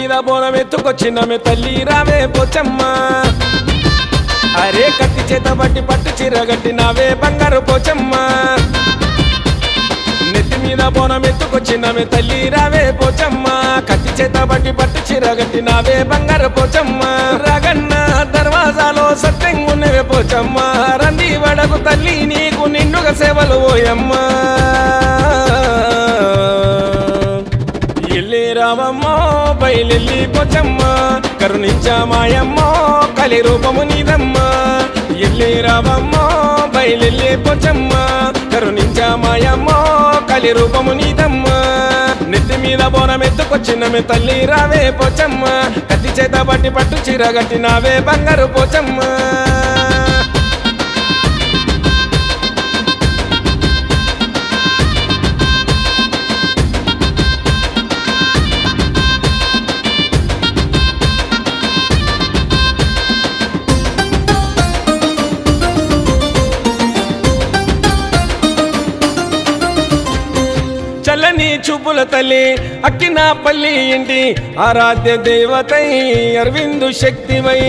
మీద బోనం ఎత్తుకొచ్చినమే తల్లి రావే పోచమ్మ అరే కత్తి చేత బట్టి పట్టు చీర గట్టినావే బంగారు పోచమ్మ నెత్తి మీద బోనం ఎత్తుకొచ్చినమే తల్లి రావే పోచమ్మ కత్తి చేత బట్టి పట్టు చీర గట్టినావే బంగారు పోచమ్మ రాగన్న దర్వాజాలో సత్యంగున్నవే పోచమ్మ రంది వడకు తల్లి నీకు నిండుగా సేవలు ఓయమ్మ ఎల్లి రావమ్మో బయలెల్లి పోచమ్మ కరుణించమాయమ్మో కలి రూపము నీదమ్మ ఎల్లి రావమ్మో బయలెల్లి పోచమ్మ కరుణించమాయమ్మో కలి రూపము నీదమ్మ నెత్తి మీద బోనం ఎత్తుకొచ్చినమే తల్లి రావే పోచమ్మ కత్తి చేత బట్టి పట్టు చీర గట్టినావే బంగారు పోచమ్మ చల్లని చూపుల తల్లి అక్కిన పల్లి ఇంటి ఆరాధ్య దేవతై అరవిందు శక్తివై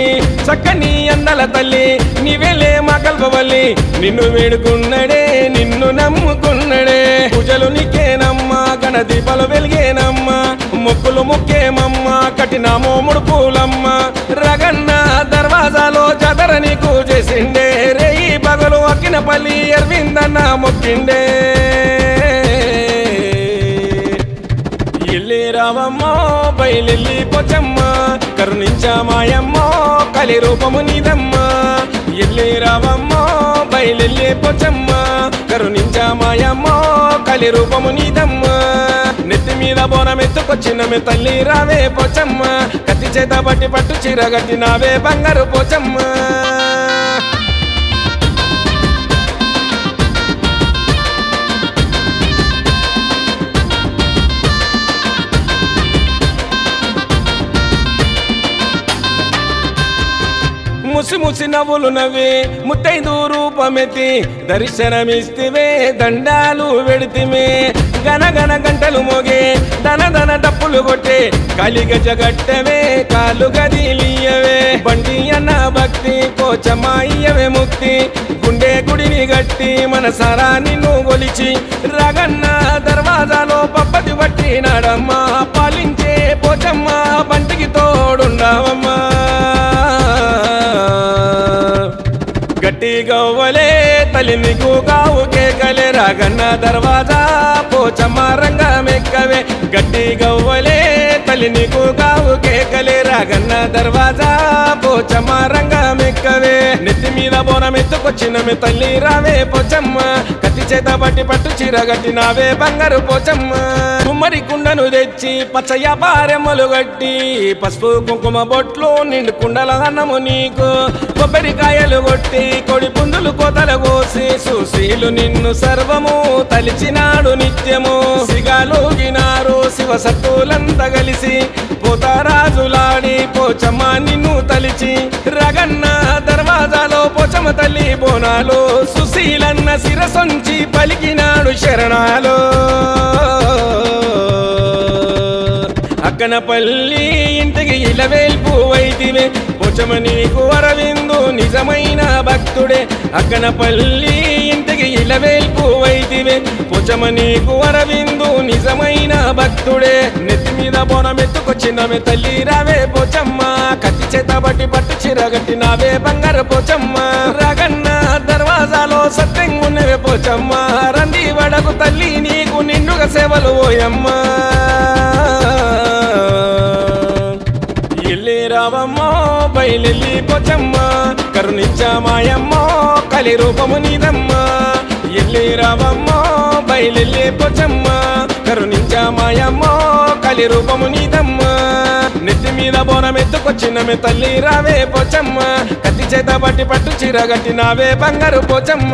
చక్కని అన్నల తల్లి నీవేలే మా కల్పవల్లి నిన్ను వేడుకున్నడే నిన్ను నమ్ముకున్నడే పూజలు నీకేనమ్మ గణదీపాలు వెలిగేనమ్మ మొక్కులు మొక్కేమమ్మ కట్టినామో ముడుపులమ్మ రగన్న దర్వాజాలో జాతర నీకు చేసిండే రేయి పగలు అక్కిన పల్లి అరవిందన్న మొక్కిండే ఎల్లి రావమ్మో బయలెల్లి పోచమ్మ కరుణించమాయమ్మో కలి రూపము నీదమ్మ ఎల్లి రావమ్మో బయలెల్లి పోచమ్మ కరుణించమాయమ్మో కలి రూపము నీదమ్మ నెత్తి మీద బోనం ఎత్తుకొచ్చినమే తల్లి రావే పోచమ్మ కత్తి చేత బట్టి పట్టు చీర గట్టినావే బంగారు పోచమ్మ ముసి ముసి నవ్వులు నవ్వి ముత్తైదు రూపమెత్తి దర్శనమిస్తివే దండాలు వెడితిమే గనగన గంటలు మోగే దన దన డప్పులు కొట్టే కలిగ జగట్టవే కాలు గదిలియవే బండి అన్న భక్తి పోచమాయ్యవే ముక్తి గుండె గుడిని గట్టి మనసారా నిన్ను గొలిచి రగన్న దర్వాజాలో పప్పది బట్టి నాడమ్మ పాలించే పోచమ్మ బంటికి తోడుండవమ్మా గట్టి గవ్వలే తల్లి నీకు గావు కేకలే రాగన్న దర్వాజా పోచమ్మ రంగమెక్కవే గట్టి గవ్వలే తల్లి నీకు గావు కేకలే రాగన్న దర్వాజా పోచమ్మ రంగమెక్కవే నెత్తి మీద బోనం ఎత్తుకొచ్చినమే తల్లి రావే పోచమ్మ కత్తి చేత బట్టి పట్టు చీర గట్టినావే బంగారు పోచమ్మ కుమ్మరి కుండను తెచ్చి పచ్చయ్య పారెమ్మలు గట్టి పసుపు కుంకుమ బొట్లు నిండు కుండల అన్నము నీకు కొబ్బరికాయలు కొట్టి కొడి పుందులు కోతలు కోసి సుశీలు నిన్ను సర్వము తలిచినాడు నిత్యము సిగాలోగినారు శివ సత్తులంతా కలిసి పోతారాజులాడి పోచమ్మ నిన్ను తలిచి రగన్న దర్వాజాలో పోచమ్మ తల్లి బోనాలు సుశీలన్న శిరసొంచి పలికినాడు శరణాలు అక్కనపల్లి ఇంటికి ఇలవేల్పు వైతివే పోచమ్మ నీకు అరవిందు నిజమైన భక్తుడే అక్కనపల్లి ఇంటికి ఇలవేల్పు వైతివే పోచమ్మ నీకు అరవిందు నిజమైన భక్తుడే నెత్తి మీద బోనం ఎత్తుకొచ్చినమే తల్లి రావే పోచమ్మ కత్తి చేత బట్టి పట్టు చీర గట్టినావే బంగారు పోచమ్మ రగన్న దర్వాజాలో సత్యంగున్నవే పోచమ్మ రంది వడకు తల్లి నీకు నిండుగా సేవలు ఓయమ్మ ఎల్లి రావమ్మో బయలెల్లి పోచమ్మ కరుణించమాయమ్మో కలి రూపము నీదమ్మ ఎల్లి రావమ్మో బయలెల్లి పోచమ్మ కరుణించమాయమ్మో కలి రూపము నీదమ్మ నెత్తి మీద బోనం ఎత్తుకొచ్చినమే తల్లి రావే పోచమ్మ కత్తి చేత బట్టి పట్టు చీర గట్టినావే బంగారు పోచమ్మ